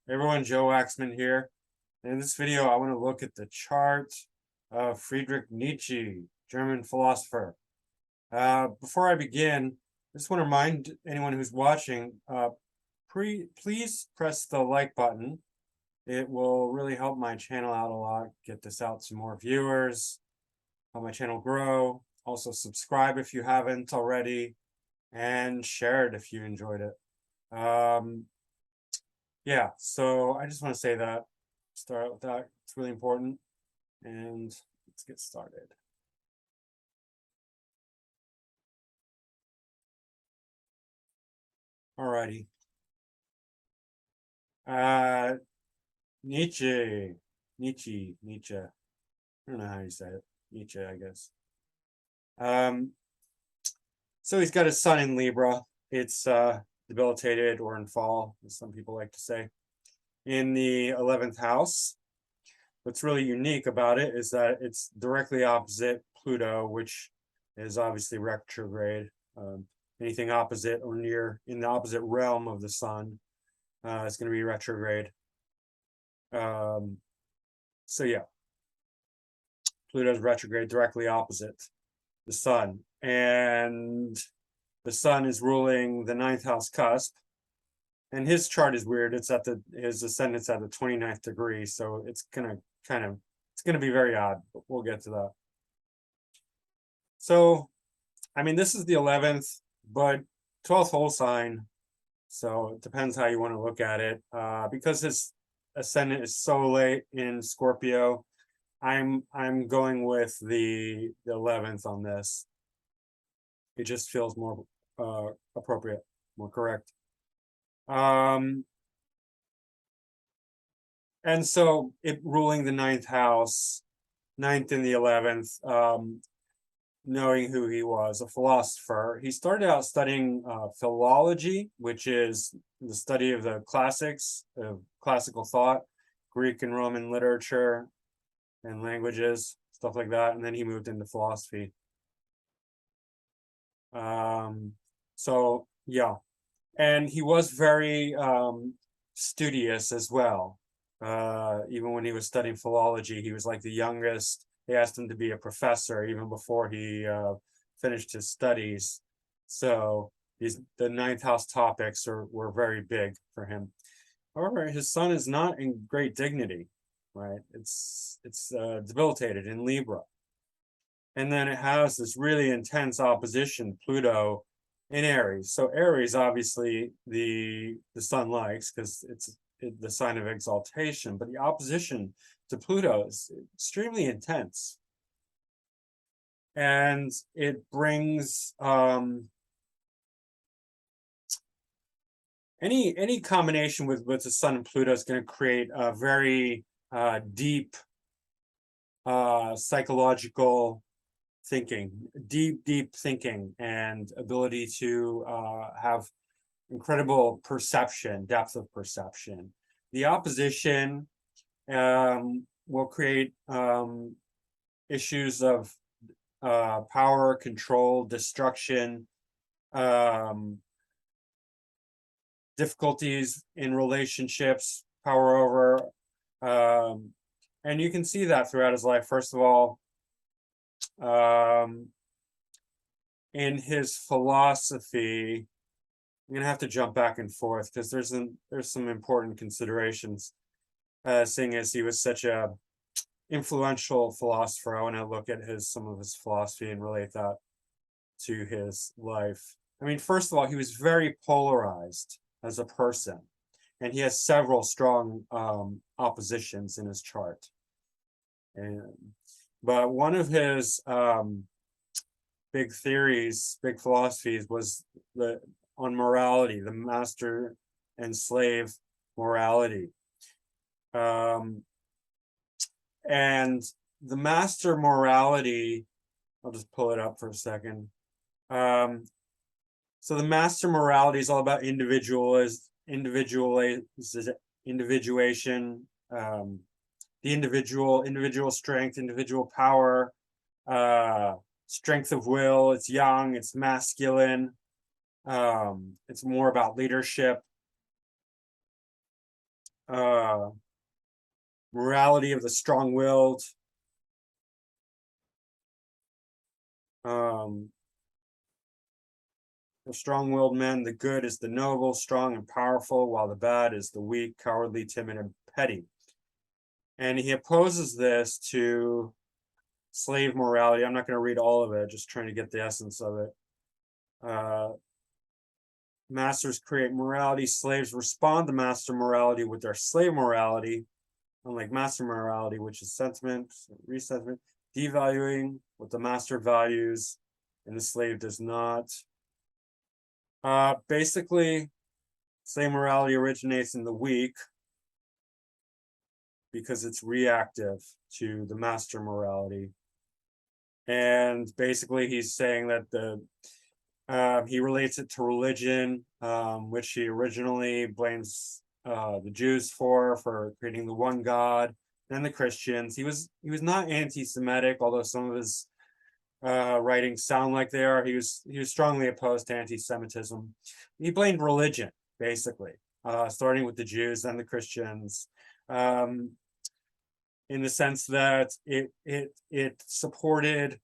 Everyone, Joe Waxman here. In this video, I want to look at the chart of Friedrich Nietzsche, German philosopher. Before I begin, I just want to remind anyone who's watching, please press the like button. It will really help my channel out a lot, get this out to more viewers, help my channel grow. Also subscribe if you haven't already, and share it if you enjoyed it. Yeah, so I just want to say that, start with that. It's really important. And let's get started. Alrighty. Nietzsche. I don't know how you say it. Nietzsche, I guess. So he's got his sun in Libra. It's debilitated or in fall, as some people like to say, in the 11th house. What's really unique about it is that it's directly opposite Pluto, which is obviously retrograde. Anything opposite or near in the opposite realm of the sun is going to be retrograde. So yeah, Pluto's retrograde directly opposite the sun, and the sun is ruling the 9th house cusp. And his chart is weird. It's at his ascendant's at the 29th degree, so it's gonna be very odd, but we'll get to that. So, I mean, this is the 11th, but 12th whole sign. So it depends how you want to look at it. Because his ascendant is so late in Scorpio, I'm going with the 11th on this. It just feels more appropriate, more correct. And so it ruling the 9th house, 9th and the 11th, knowing who he was, a philosopher. He started out studying philology, which is the study of the classics, of classical thought, Greek and Roman literature and languages, stuff like that. And then he moved into philosophy. So yeah, and he was very studious as well. Even when he was studying philology, he was like the youngest. They asked him to be a professor even before he finished his studies. So the 9th house topics were very big for him. However, his sun is not in great dignity, right? It's debilitated in Libra. And then it has this really intense opposition, Pluto, in Aries. So Aries, obviously, the sun likes because it's the sign of exaltation, but the opposition to Pluto is extremely intense. And it brings any combination with the sun and Pluto is going to create a very deep psychological thinking, deep thinking, and ability to have incredible perception, depth of perception. The opposition will create issues of power, control, destruction, difficulties in relationships, power over, and you can see that throughout his life. First of all, in his philosophy, I'm gonna have to jump back and forth because there's some important considerations. Seeing as he was such a influential philosopher, I want to look at some of his philosophy and relate that to his life. I mean, first of all, he was very polarized as a person, and he has several strong oppositions in his chart. But one of his big theories, big philosophies, was on morality, the master and slave morality. And the master morality, I'll just pull it up for a second. So the master morality is all about individuation, the individual strength, individual power, strength of will. It's young, it's masculine. It's more about leadership. morality of the strong-willed. The strong-willed men, the good is the noble, strong, and powerful, while the bad is the weak, cowardly, timid, and petty. And he opposes this to slave morality. I'm not going to read all of it, just trying to get the essence of it. Masters create morality, slaves respond to master morality with their slave morality, unlike master morality, which is sentiment, resentiment, devaluing what the master values and the slave does not. Basically, slave morality originates in the weak because it's reactive to the master morality. And basically, he's saying that he relates it to religion, which he originally blames the Jews for creating the one God, then the Christians. He was not anti-Semitic, although some of his writings sound like they are. He was strongly opposed to anti-Semitism. He blamed religion, basically, starting with the Jews, then the Christians, in the sense that it supported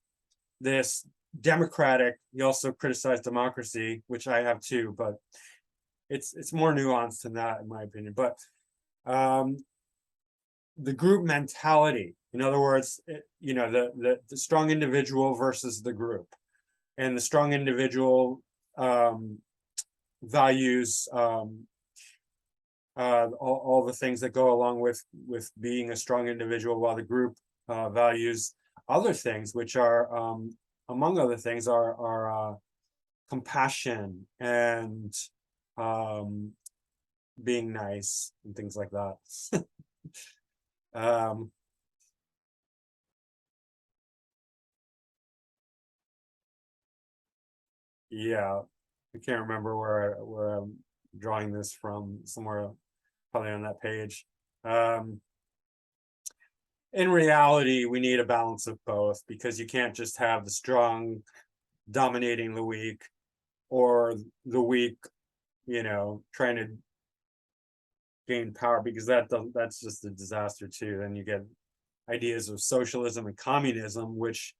this democratic. He also criticized democracy, which I have too, but it's more nuanced than that, in my opinion. But the group mentality, in other words, the strong individual versus the group, and the strong individual values all the things that go along with being a strong individual, while the group values other things, which are among other things are compassion and being nice and things like that. Yeah, I can't remember where I'm drawing this from, somewhere probably on that page. In reality, we need a balance of both, because you can't just have the strong dominating the weak, or the weak, trying to gain power, because that's just a disaster too. Then you get ideas of socialism and communism, which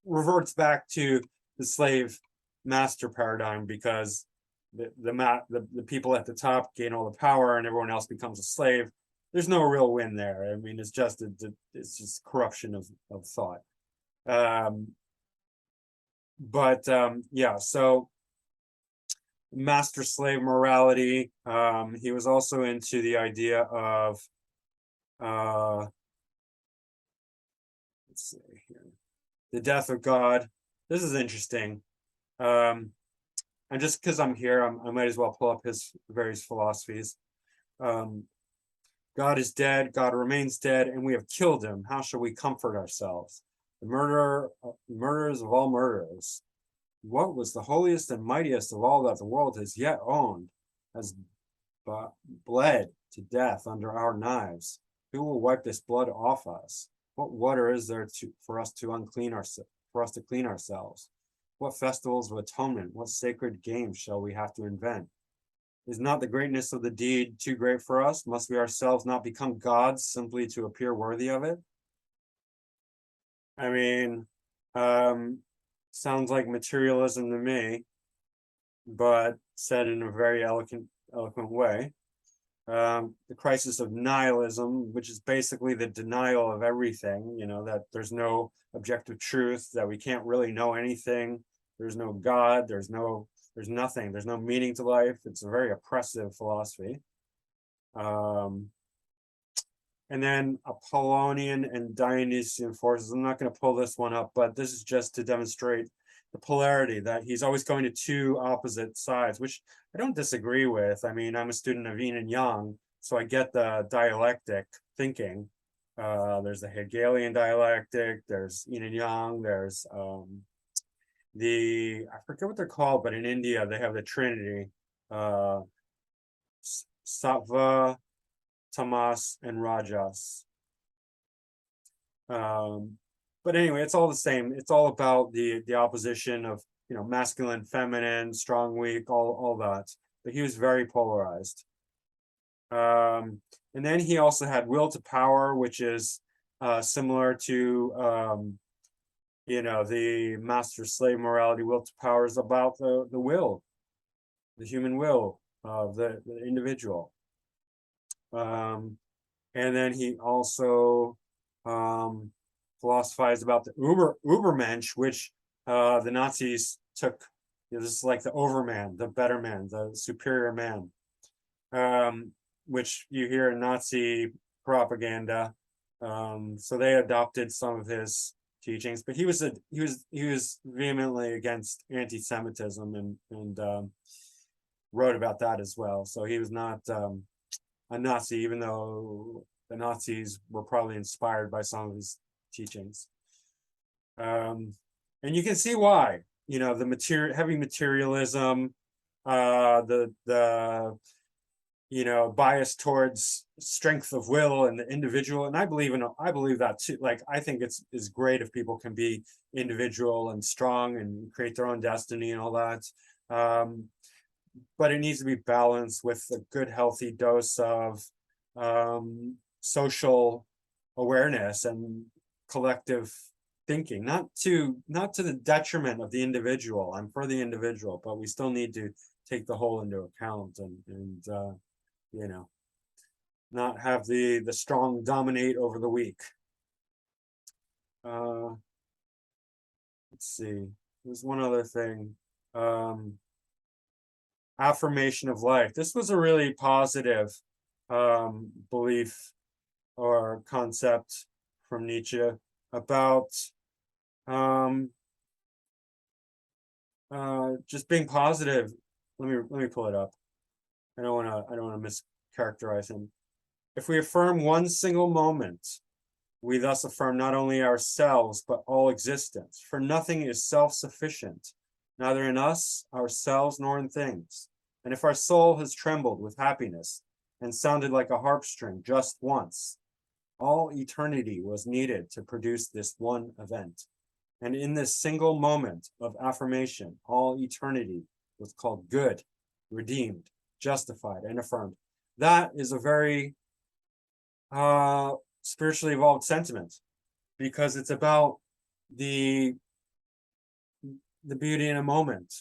reverts back to the slave master paradigm, because the people at the top gain all the power and everyone else becomes a slave. There's no real win there. I mean, it's just corruption of thought. Yeah, so master slave morality. He was also into the idea of let's see here, the death of God. This is interesting. And just because I'm here, I might as well pull up his various philosophies. God is dead, God remains dead, and we have killed him. How shall we comfort ourselves? The murderers of all murderers. What was the holiest and mightiest of all that the world has yet owned, has bled to death under our knives? Who will wipe this blood off us? What water is there for us to clean ourselves? What festivals of atonement, what sacred games shall we have to invent? Is not the greatness of the deed too great for us? Must we ourselves not become gods simply to appear worthy of it? I mean, sounds like materialism to me, but said in a very eloquent way. The crisis of nihilism, which is basically the denial of everything, that there's no objective truth, that we can't really know anything. There's no God, there's nothing, there's no meaning to life. It's a very oppressive philosophy. And then Apollonian and Dionysian forces. I'm not going to pull this one up, but this is just to demonstrate the polarity, that he's always going to two opposite sides, which I don't disagree with. I mean, I'm a student of yin and yang, so I get the dialectic thinking. There's the Hegelian dialectic, there's yin and yang, there's I forget what they're called, but in India they have the Trinity, Sattva, Tamas, and Rajas. But anyway, it's all the same. It's all about the opposition of masculine, feminine, strong, weak, all that. But he was very polarized. And then he also had will to power, which is similar to the master slave morality. Will to power is about the will, the human will of the individual. And then he also philosophized about the Ubermensch, which the Nazis took. This is like the overman, the better man, the superior man, which you hear in Nazi propaganda. So they adopted some of his teachings, but he was vehemently against anti-Semitism and wrote about that as well. So he was not a Nazi, even though the Nazis were probably inspired by some of his teachings. And you can see why, the heavy materialism, the bias towards strength of will and the individual. And I believe that too. Like, I think it's great if people can be individual and strong and create their own destiny and all that. But it needs to be balanced with a good, healthy dose of social awareness and collective thinking, not to the detriment of the individual. I'm for the individual, but we still need to take the whole into account and not have the strong dominate over the weak. Let's see. There's one other thing. Affirmation of life. This was a really positive belief or concept from Nietzsche about just being positive. Let me pull it up. I don't want to mischaracterize him. If we affirm one single moment, we thus affirm not only ourselves but all existence. For nothing is self-sufficient, neither in us, ourselves, nor in things. And if our soul has trembled with happiness and sounded like a harp string just once, all eternity was needed to produce this one event. And in this single moment of affirmation, all eternity was called good, redeemed, justified, and affirmed. That is a very spiritually evolved sentiment, because it's about the beauty in a moment,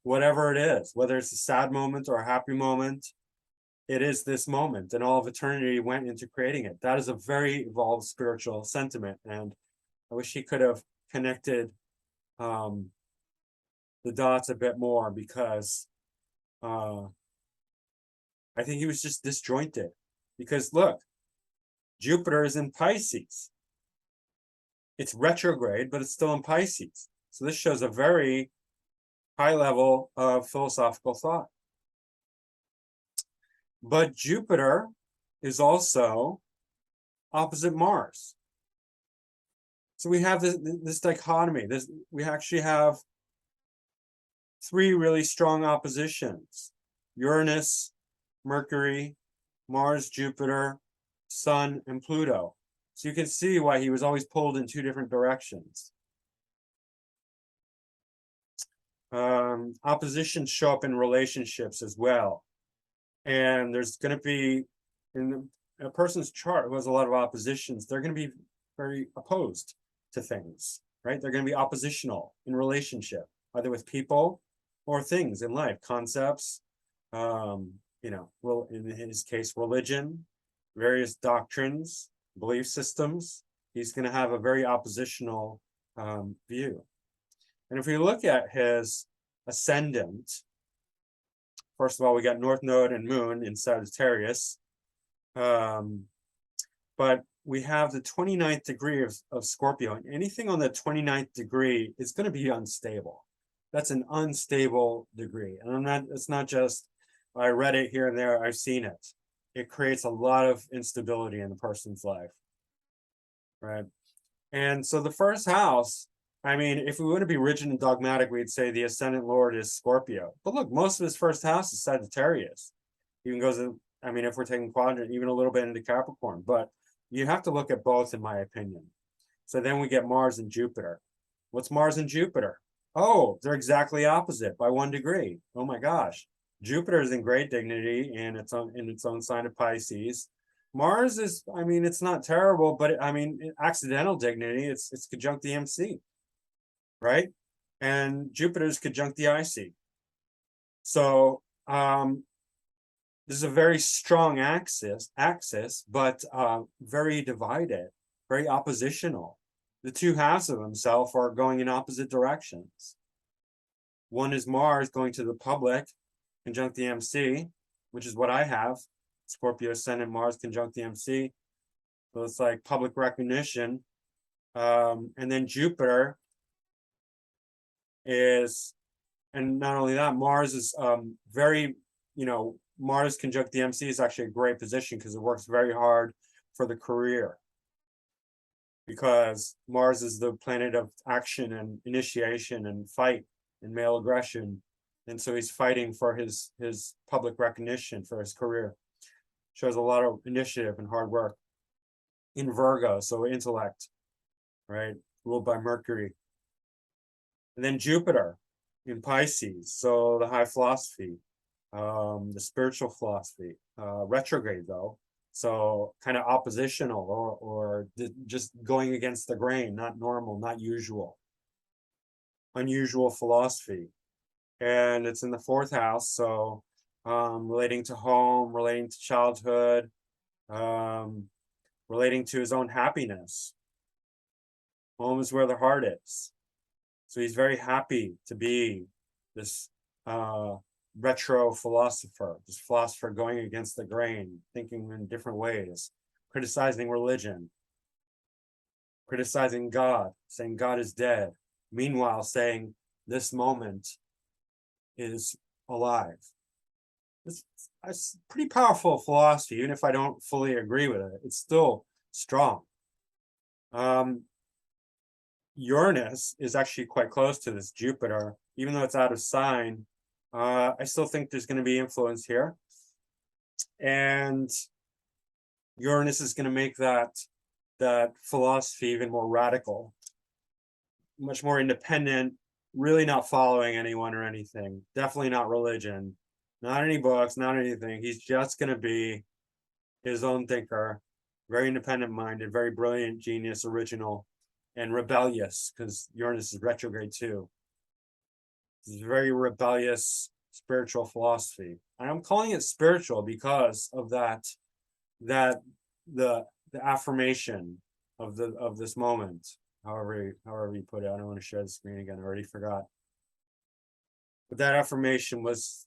whatever it is, whether it's a sad moment or a happy moment, it is this moment, and all of eternity went into creating it. That is a very evolved spiritual sentiment, and I wish he could have connected the dots a bit more, because I think he was just disjointed. Because look, Jupiter is in Pisces. It's retrograde, but it's still in Pisces. So this shows a very high level of philosophical thought. But Jupiter is also opposite Mars. So we have this dichotomy. We actually have three really strong oppositions: Uranus, Mercury, Mars, Jupiter, Sun, and Pluto. So you can see why he was always pulled in two different directions. Oppositions show up in relationships as well. And there's going to be, in a person's chart who has a lot of oppositions, they're going to be very opposed to things, right? They're going to be oppositional in relationship, either with people or things in life, concepts, in his case, religion, various doctrines, belief systems. He's going to have a very oppositional view. And if we look at his ascendant, first of all, we got North Node and Moon in Sagittarius. But we have the 29th degree of Scorpio, and anything on the 29th degree is going to be unstable. That's an unstable degree. And it's not just, I read it here and there, I've seen it. It creates a lot of instability in the person's life, right? And so the first house, I mean, if we want to be rigid and dogmatic, we'd say the ascendant lord is Scorpio. But look, most of his first house is Sagittarius. Even goes, if we're taking quadrant, even a little bit into Capricorn. But you have to look at both, in my opinion. So then we get Mars and Jupiter. What's Mars and Jupiter? Oh, they're exactly opposite by 1 degree. Oh my gosh. Jupiter is in great dignity in its own sign of Pisces. Mars is, I mean, it's not terrible, but I mean, accidental dignity. It's conjunct the MC, right? And Jupiter's conjunct the IC. So this is a very strong axis, but very divided, very oppositional. The two halves of himself are going in opposite directions. One is Mars going to the public, conjunct the MC, which is what I have. Scorpio ascendant Mars conjunct the MC. So it's like public recognition. And then Jupiter is, and not only that, Mars is very, Mars conjunct the MC is actually a great position because it works very hard for the career. Because Mars is the planet of action and initiation and fight and male aggression. And so he's fighting for his public recognition for his career. Shows a lot of initiative and hard work. In Virgo, so intellect, right? Ruled by Mercury. And then Jupiter in Pisces, so the high philosophy, the spiritual philosophy, retrograde though. So kind of oppositional or just going against the grain, not normal, not usual. Unusual philosophy. And it's in the fourth house, so relating to home, relating to childhood, relating to his own happiness. Home is where the heart is. So he's very happy to be this retro philosopher, this philosopher going against the grain, thinking in different ways, criticizing religion, criticizing God, saying God is dead. Meanwhile, saying this moment is alive. It's pretty powerful philosophy, even if I don't fully agree with it. It's still strong. Uranus is actually quite close to this Jupiter, even though it's out of sign. I still think there's going to be influence here. And Uranus is going to make that philosophy even more radical, much more independent, really not following anyone or anything. Definitely not religion, not any books, not anything. He's just going to be his own thinker, very independent minded, very brilliant, genius, original, and rebellious, because Uranus is retrograde too. It's very rebellious spiritual philosophy. And I'm calling it spiritual because of that the affirmation of this moment, however you put it. I don't want to share the screen again, I already forgot. But that affirmation was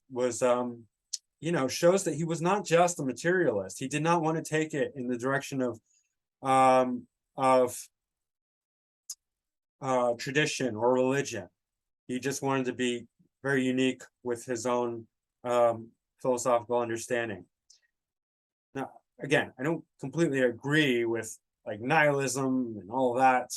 shows that he was not just a materialist. He did not want to take it in the direction of tradition or religion. He just wanted to be very unique with his own philosophical understanding. Now, again, I don't completely agree with like nihilism and all of that,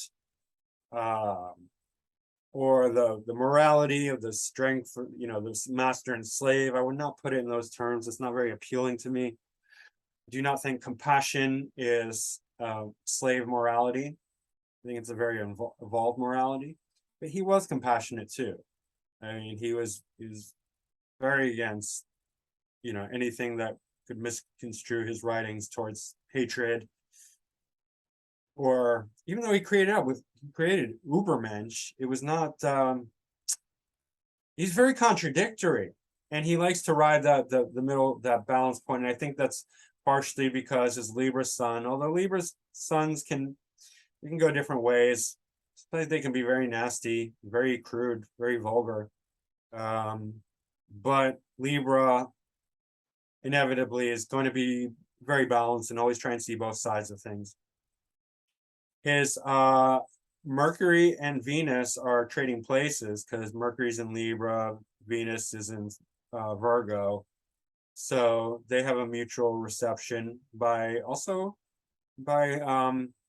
or the morality of the strength, the master and slave. I would not put it in those terms. It's not very appealing to me. I do not think compassion is slave morality. I think it's a very evolved morality, but he was compassionate too. I mean, he was very against, anything that could misconstrue his writings towards hatred. Or even though he created Ubermensch, it was not. He's very contradictory, and he likes to ride the middle, that balance point. And I think that's partially because his Libra sun, although Libra suns can go different ways. They can be very nasty, very crude, very vulgar. But Libra inevitably is going to be very balanced and always try and see both sides of things. His Mercury and Venus are trading places because Mercury's in Libra, Venus is in Virgo. So they have a mutual reception by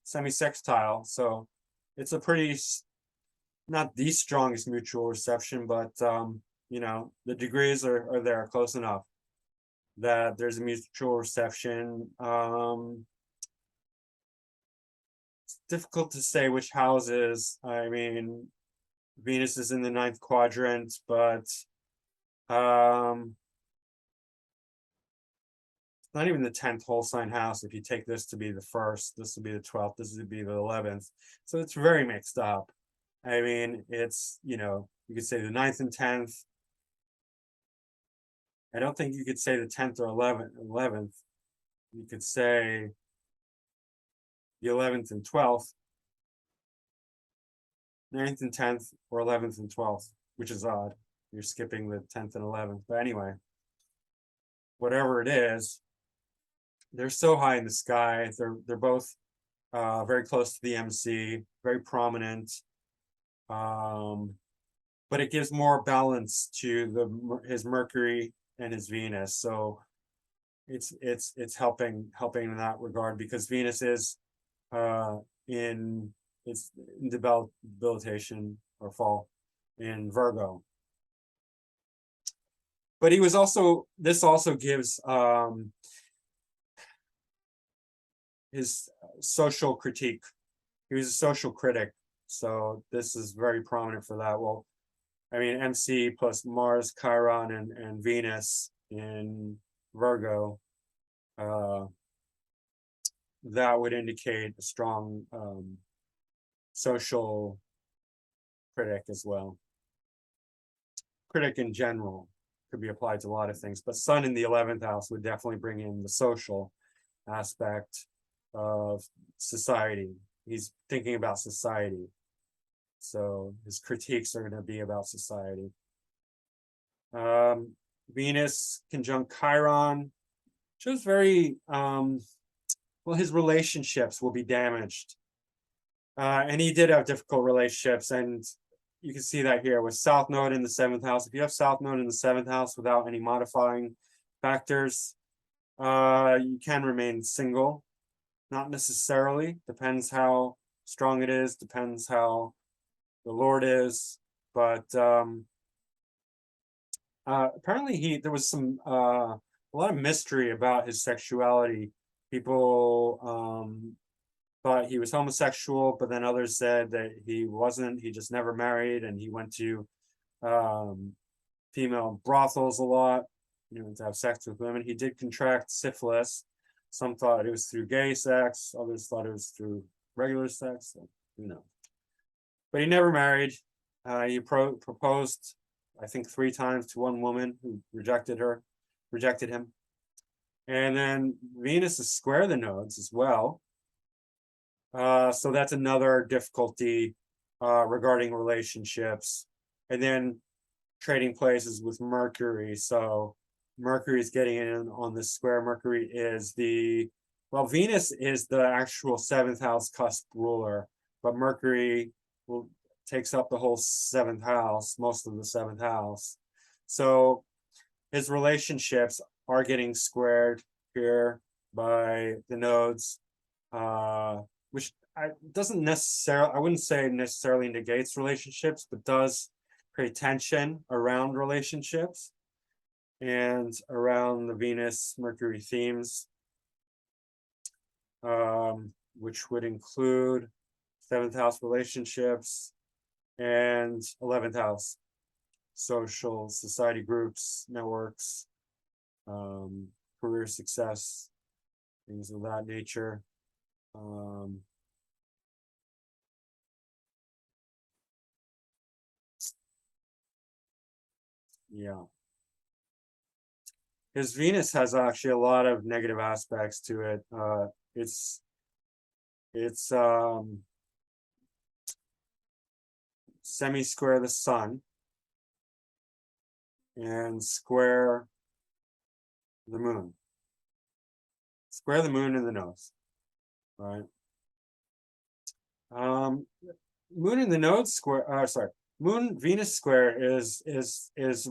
semi-sextile. So it's a pretty, not the strongest mutual reception, but the degrees are there close enough that there's a mutual reception. It's difficult to say which houses. I mean, Venus is in the ninth quadrant, but not even the 10th whole sign house. If you take this to be the first, this would be the 12th, this would be the 11th. So it's very mixed up. I mean, it's, you know, you could say the 9th and 10th. I don't think you could say the 10th or 11th. You could say the 11th and 12th, 9th and 10th, or 11th and 12th, which is odd. You're skipping the 10th and 11th. But anyway, whatever it is, they're so high in the sky. They're both very close to the MC, very prominent. But it gives more balance to his Mercury and his Venus. So it's helping in that regard, because Venus is in debilitation or fall in Virgo. But he was also, this also gives his social critique. He was a social critic, so this is very prominent for that. Well, I mean, MC plus Mars, Chiron, and Venus in Virgo, that would indicate a strong social critic as well. Critic in general could be applied to a lot of things, but Sun in the 11th house would definitely bring in the social aspect of society. He's thinking about society. So his critiques are going to be about society. Venus conjunct Chiron shows very, well, his relationships will be damaged. And he did have difficult relationships, and you can see that here with South Node in the 7th house. If you have South Node in the 7th house without any modifying factors, you can remain single. Not necessarily, depends how strong it is, depends how the Lord is, but apparently there was some a lot of mystery about his sexuality. People thought he was homosexual, but then others said that he wasn't. He just never married, and he went to female brothels a lot, you know, to have sex with women. He did contract syphilis. Some thought it was through gay sex, others thought it was through regular sex. So who knows? But he never married. He proposed, I think, 3 times to one woman who rejected him. And then Venus is square the nodes as well. So that's another difficulty regarding relationships. And then trading places with Mercury. So Mercury is getting in on the square. Mercury is well, Venus is the actual 7th house cusp ruler, but Mercury takes up the whole 7th house, most of the 7th house. So his relationships are getting squared here by the nodes, which doesn't necessarily, I wouldn't say necessarily negates relationships, but does create tension around relationships and around the Venus Mercury themes, which would include 7th house relationships and 11th house social society groups, networks, career success, things of that nature. Yeah. His Venus has actually a lot of negative aspects to it. It's semi-square the sun and square the moon. Square the moon in the nose, right? Moon in the nose square, moon Venus square is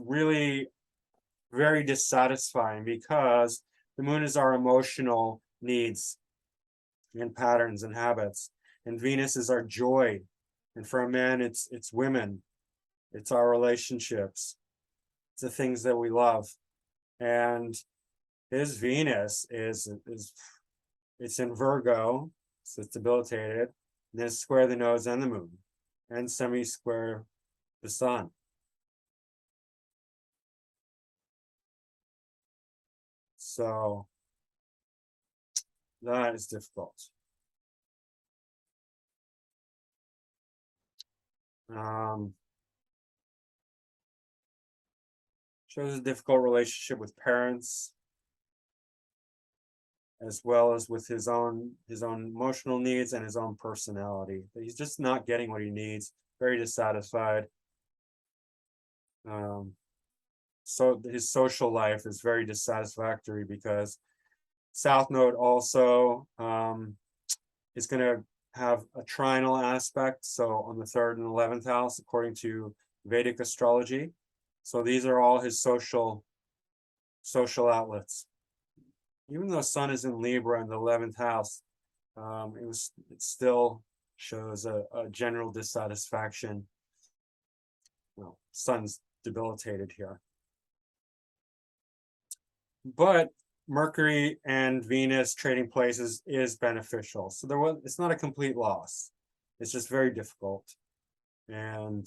really very dissatisfying, because the moon is our emotional needs and patterns and habits, and Venus is our joy. And for a man, it's women, it's our relationships, it's the things that we love. And his Venus is it's in Virgo, so it's debilitated. And then square the nose and the moon, and semi-square the sun. So That is difficult. Shows a difficult relationship with parents, as well as with his own emotional needs and his own personality. He's just not getting what he needs, very dissatisfied. So his social life is very dissatisfactory because South Node also is going to have a trinal aspect, so on the 3rd and 11th house, according to Vedic astrology. So these are all his social outlets. Even though Sun is in Libra in the 11th house, it still shows a general dissatisfaction. Well, Sun's debilitated here. But Mercury and Venus trading places is beneficial. So it's not a complete loss. It's just very difficult. And,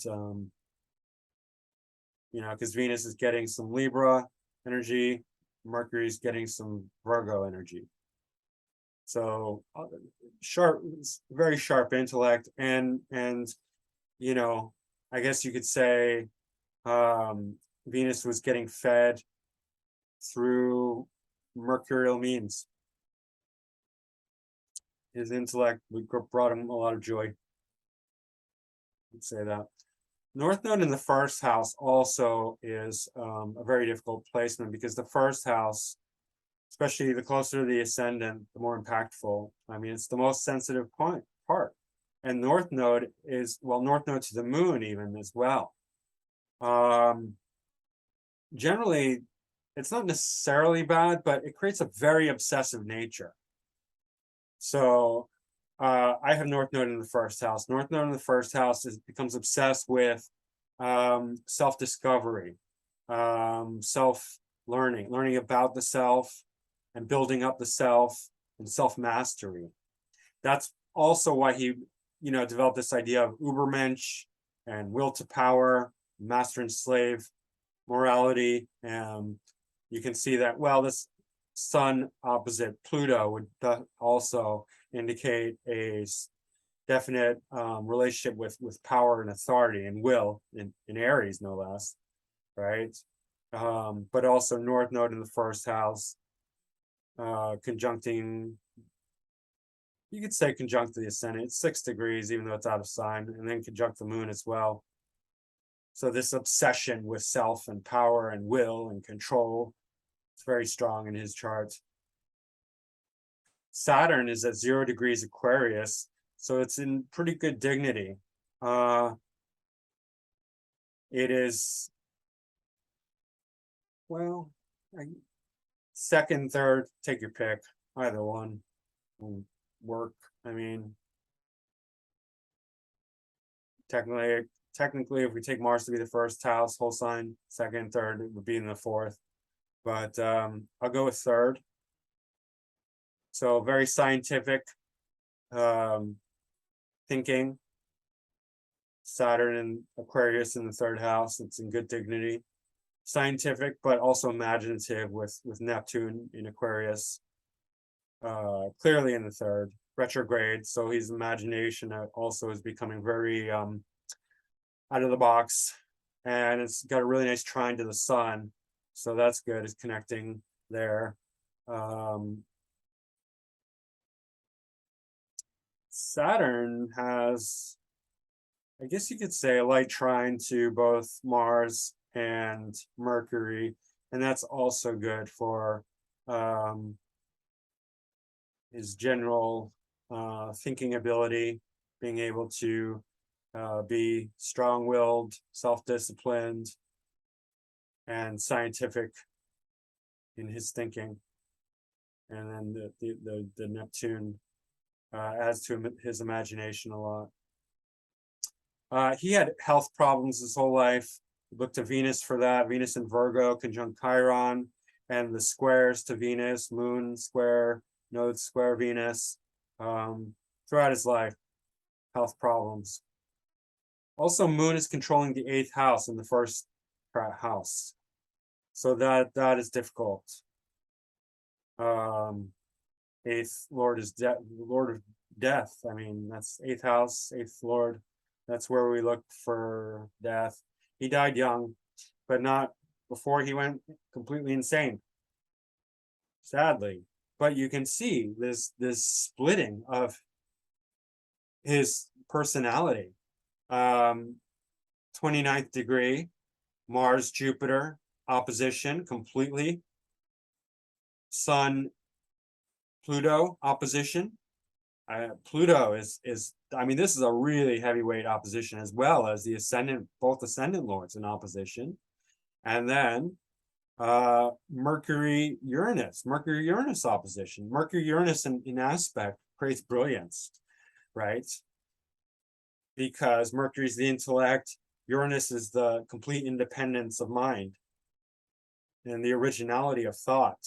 because Venus is getting some Libra energy, Mercury's getting some Virgo energy. So very sharp intellect. And I guess you could say Venus was getting fed through mercurial means. His intellect brought him a lot of joy. I'd say that. North Node in the 1st house also is a very difficult placement, because the 1st house, especially the closer to the ascendant, the more impactful. I mean, it's the most sensitive part. And North Node is, North Node to the moon even as well. Generally, it's not necessarily bad, but it creates a very obsessive nature. So I have North Node in the 1st house. North Node in the 1st house becomes obsessed with self-discovery, self-learning, learning about the self and building up the self and self-mastery. That's also why he, developed this idea of Übermensch and will to power, master and slave morality. You can see that, this Sun opposite Pluto would also indicate a definite relationship with power and authority and will in Aries, no less, right? But also North Node in the 1st house, conjuncting, you could say conjunct the ascendant. It's 6 degrees, even though it's out of sign, and then conjunct the moon as well. So this obsession with self and power and will and control, it's very strong in his chart. Saturn is at 0 degrees Aquarius, so it's in pretty good dignity. It is, second, third, take your pick, either one will work. I mean, technically, if we take Mars to be the 1st house, whole sign, second, third, it would be in the 4th. But I'll go with 3rd. So very scientific thinking. Saturn and Aquarius in the 3rd house. It's in good dignity. Scientific, but also imaginative with Neptune in Aquarius. Clearly in the 3rd. Retrograde. So his imagination also is becoming very out of the box. And it's got a really nice trine to the sun. So that's good. It's connecting there. Saturn has, I guess you could say, a light trine to both Mars and Mercury, and that's also good for his general thinking ability, being able to be strong-willed, self-disciplined, and scientific in his thinking. And then the Neptune adds to his imagination a lot. He had health problems his whole life. Looked to Venus for that. Venus in Virgo, conjunct Chiron, and the squares to Venus, Moon square, Node square Venus. Throughout his life, health problems. Also, Moon is controlling the 8th house in the 1st house. So that is difficult. Eighth Lord is Lord of death. I mean, that's eighth house, eighth Lord. That's where we look for death. He died young, but not before he went completely insane, sadly. But you can see this splitting of his personality. 29th degree, Mars, Jupiter, opposition completely. Sun, Pluto, opposition. Pluto is, I mean, this is a really heavyweight opposition, as well as the ascendant, both ascendant lords in opposition. And then Mercury, Uranus opposition. Mercury, Uranus in aspect creates brilliance, right? Because Mercury is the intellect, Uranus is the complete independence of mind and the originality of thought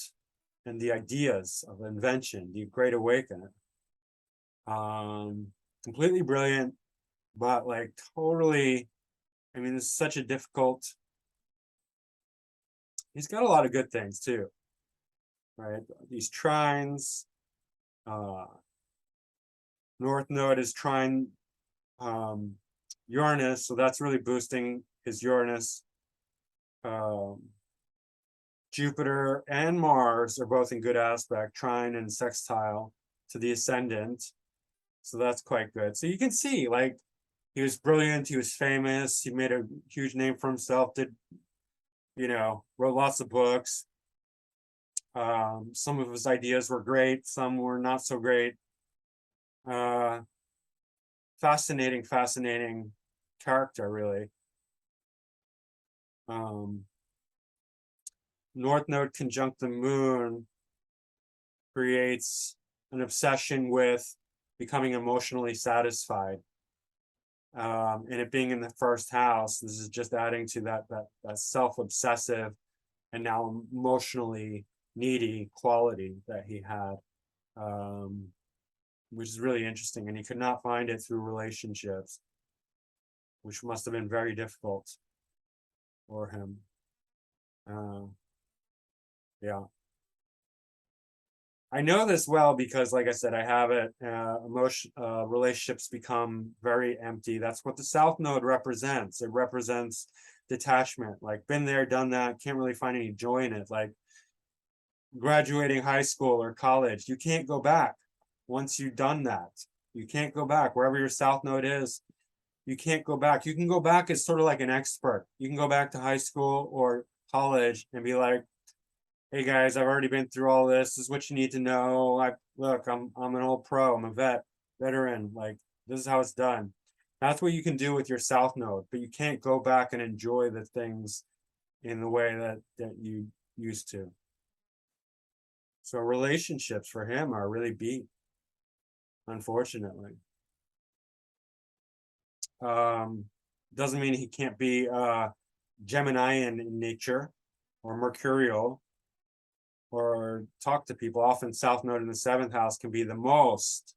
and the ideas of invention, the great awakening. Completely brilliant, but like totally, I mean, it's such a difficult, he's got a lot of good things too, right? These trines, North Node is trine Uranus, so that's really boosting his Uranus. Jupiter and Mars are both in good aspect, trine and sextile to the ascendant. So that's quite good. So you can see, like, he was brilliant, he was famous, he made a huge name for himself, did, you know, wrote lots of books. Some of his ideas were great, some were not so great. Fascinating character, really. North Node conjunct the moon creates an obsession with becoming emotionally satisfied. And it being in the first house, this is just adding to that self-obsessive and now emotionally needy quality that he had, which is really interesting. And he could not find it through relationships, which must have been very difficult for him. Yeah. I know this well because, like I said, I have it. Relationships become very empty. That's what the South Node represents. It represents detachment. Like, been there, done that. Can't really find any joy in it. Like graduating high school or college, you can't go back. Once you've done that, you can't go back. Wherever your South Node is, you can't go back. You can go back as sort of like an expert. You can go back to high school or college and be like, hey guys, I've already been through all this. This is what you need to know. I'm an old pro. I'm a veteran. Like, this is how it's done. That's what you can do with your South Node, but you can't go back and enjoy the things in the way that you used to. So relationships for him are really beat, unfortunately. Doesn't mean he can't be Geminian in nature or Mercurial, or talk to people. Often South Node in the seventh house can be the most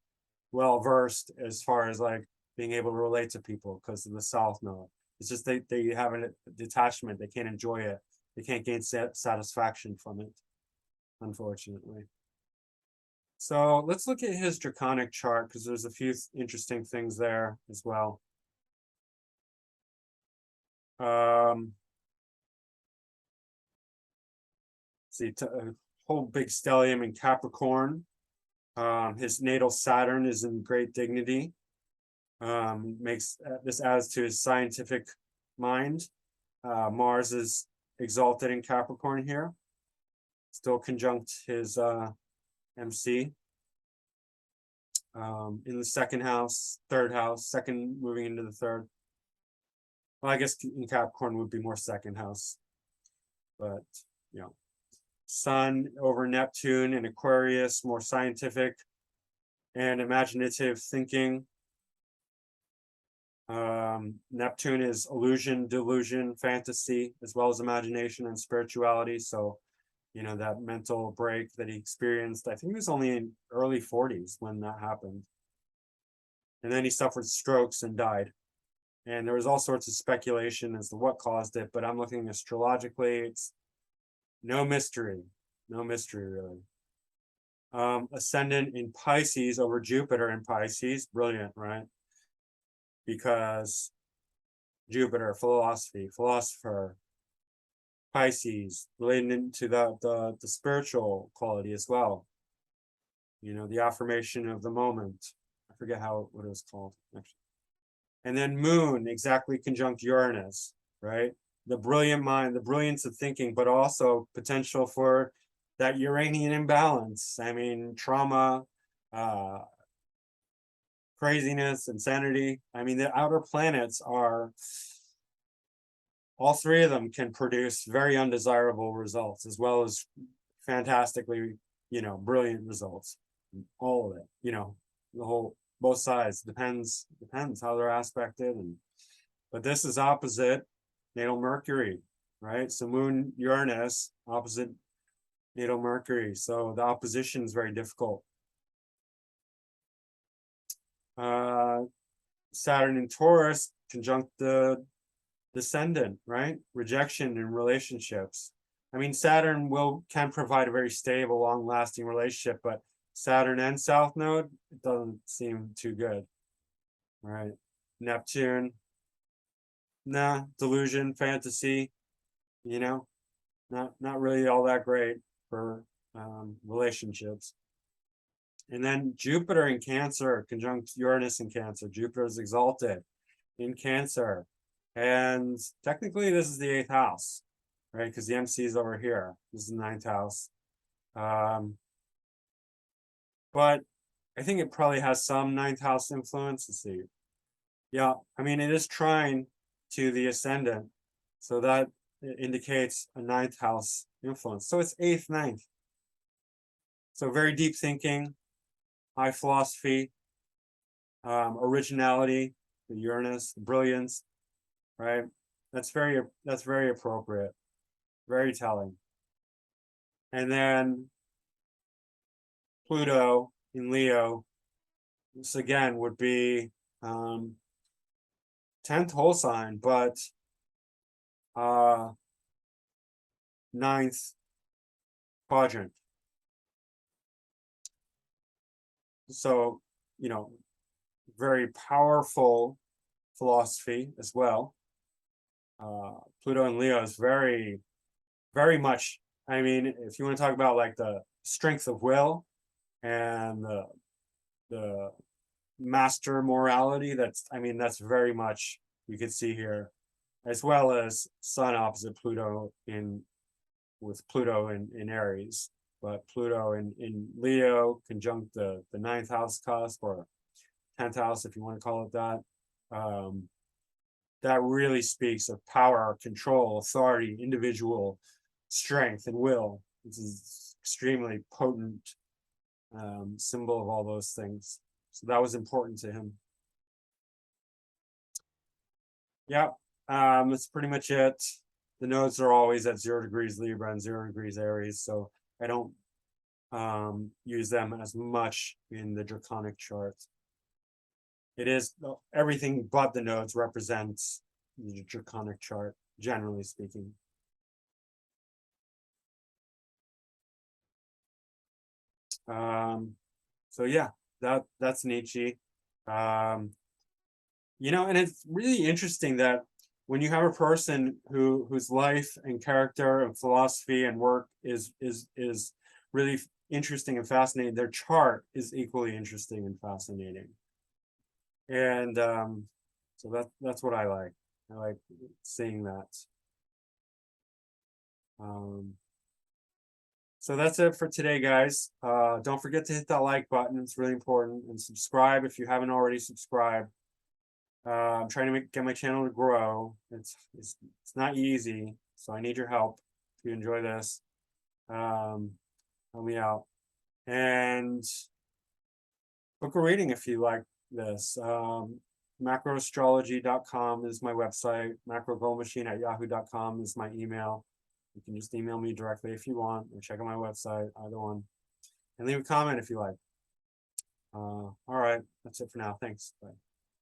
well-versed as far as like being able to relate to people because of the South Node. It's just they have a detachment. They can't enjoy it. They can't gain satisfaction from it, unfortunately. So let's look at his draconic chart because there's a few interesting things there as well. See, a whole big stellium in Capricorn. His natal Saturn is in great dignity. This adds to his scientific mind. Mars is exalted in Capricorn here, still conjunct his MC. In the second house, third house, second moving into the third. Well, I guess in Capricorn would be more second house, but you know, Sun over Neptune in Aquarius, more scientific and imaginative thinking. Neptune is illusion, delusion, fantasy, as well as imagination and spirituality. So, you know, that mental break that he experienced, I think he was only in early 40s when that happened. And then he suffered strokes and died. And there was all sorts of speculation as to what caused it, but I'm looking astrologically, it's no mystery really. Ascendant in Pisces over Jupiter in Pisces. Brilliant, right? Because Jupiter, philosophy, philosopher, Pisces, relating into the spiritual quality as well. You know, the affirmation of the moment. I forget what it was called, actually. And then Moon, exactly conjunct Uranus, right? The brilliant mind, the brilliance of thinking, but also potential for that Uranian imbalance. I mean, trauma, craziness, insanity. I mean, the outer planets are, all three of them can produce very undesirable results, as well as fantastically, you know, brilliant results. All of it, you know, the whole, both sides, depends how they're aspected. But this is opposite natal Mercury, right? So Moon Uranus opposite natal Mercury, so the opposition is very difficult. Saturn in Taurus conjunct the descendant, right? Rejection in relationships. I mean, Saturn can provide a very stable, long-lasting relationship, but Saturn and South Node, it doesn't seem too good. All right. Neptune, nah, delusion, fantasy, you know, not really all that great for relationships. And then Jupiter in Cancer conjunct Uranus in Cancer. Jupiter is exalted in Cancer. And technically this is the 8th house, right? Because the MC is over here. This is the 9th house. But I think it probably has some 9th house influence. Let's see. Yeah, I mean, it is trine to the ascendant. So that indicates a 9th house influence. So it's 8th, 9th. So very deep thinking, high philosophy, originality, the Uranus, brilliance, right? That's very appropriate, very telling. And then Pluto in Leo, this again would be 10th whole sign, but 9th quadrant. So, you know, very powerful philosophy as well. Pluto and Leo is very, very much, I mean, if you want to talk about like the strength of will and the master morality, that's very much, you could see here, as well as Sun opposite Pluto with Pluto in Aries, but Pluto in Leo conjunct the 9th house cusp, or 10th house, if you want to call it that. That really speaks of power, control, authority, individual strength, and will. This is extremely potent symbol of all those things. So that was important to him. Yeah, that's pretty much it. The nodes are always at 0 degrees Libra and 0 degrees Aries, so I don't use them as much in the draconic chart. It is everything but the nodes represents the draconic chart, generally speaking. So yeah, that's Nietzsche. You know, and it's really interesting that when you have a person whose life and character and philosophy and work is really interesting and fascinating, their chart is equally interesting and fascinating. And so that's what I like. I like seeing that. So that's it for today, guys. Don't forget to hit that like button. It's really important. And subscribe if you haven't already subscribed. I'm trying to get my channel to grow. It's not easy, so I need your help if you enjoy this. Help me out. And book a reading if you like this. Macroastrology.com is my website. Macrogolmachine@yahoo.com is my email. You can just email me directly if you want, or check out my website, either one. And leave a comment if you like. All right, that's it for now. Thanks. Bye.